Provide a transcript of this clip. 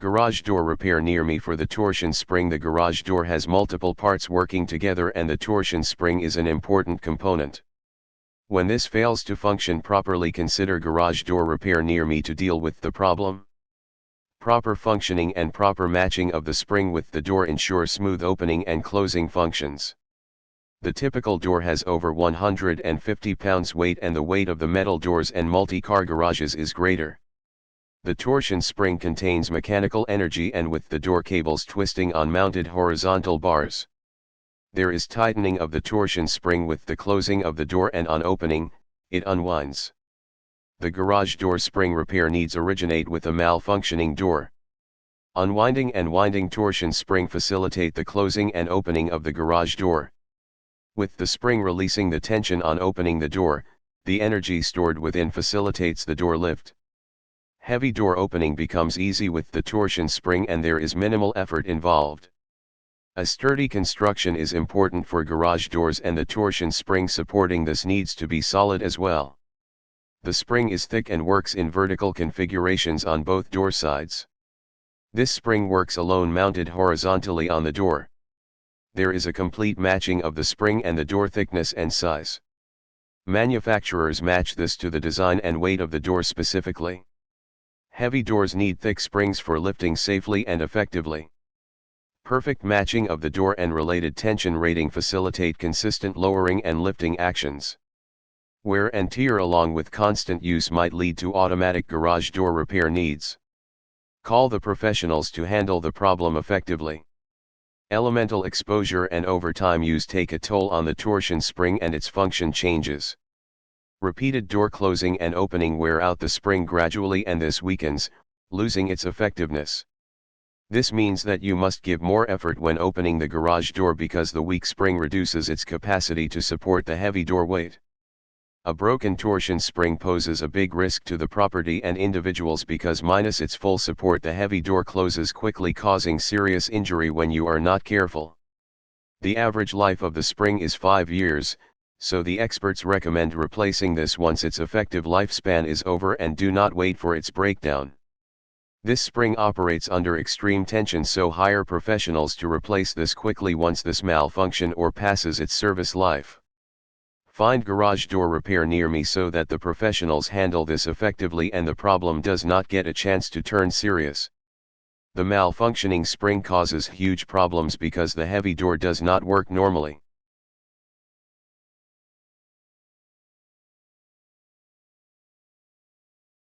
Garage door repair near me. For the torsion spring, the garage door has multiple parts working together and the torsion spring is an important component. When this fails to function properly, consider garage door repair near me to deal with the problem. Proper functioning and proper matching of the spring with the door ensure smooth opening and closing functions. The typical door has over 150 pounds weight and the weight of the metal doors and multi-car garages is greater. The torsion spring contains mechanical energy and with the door cables twisting on mounted horizontal bars. There is tightening of the torsion spring with the closing of the door and on opening, it unwinds. The garage door spring repair needs originate with a malfunctioning door. Unwinding and winding torsion spring facilitate the closing and opening of the garage door. With the spring releasing the tension on opening the door, the energy stored within facilitates the door lift. Heavy door opening becomes easy with the torsion spring and there is minimal effort involved. A sturdy construction is important for garage doors and the torsion spring supporting this needs to be solid as well. The spring is thick and works in vertical configurations on both door sides. This spring works alone mounted horizontally on the door. There is a complete matching of the spring and the door thickness and size. Manufacturers match this to the design and weight of the door specifically. Heavy doors need thick springs for lifting safely and effectively. Perfect matching of the door and related tension rating facilitate consistent lowering and lifting actions. Wear and tear along with constant use might lead to automatic garage door repair needs. Call the professionals to handle the problem effectively. Elemental exposure and overtime use take a toll on the torsion spring and its function changes. Repeated door closing and opening wear out the spring gradually and this weakens, losing its effectiveness. This means that you must give more effort when opening the garage door because the weak spring reduces its capacity to support the heavy door weight. A broken torsion spring poses a big risk to the property and individuals because minus its full support the heavy door closes quickly, causing serious injury when you are not careful. The average life of the spring is 5 years, so the experts recommend replacing this once its effective lifespan is over and do not wait for its breakdown. This spring operates under extreme tension, so hire professionals to replace this quickly once this malfunction or passes its service life. Find garage door repair near me so that the professionals handle this effectively and the problem does not get a chance to turn serious. The malfunctioning spring causes huge problems because the heavy door does not work normally.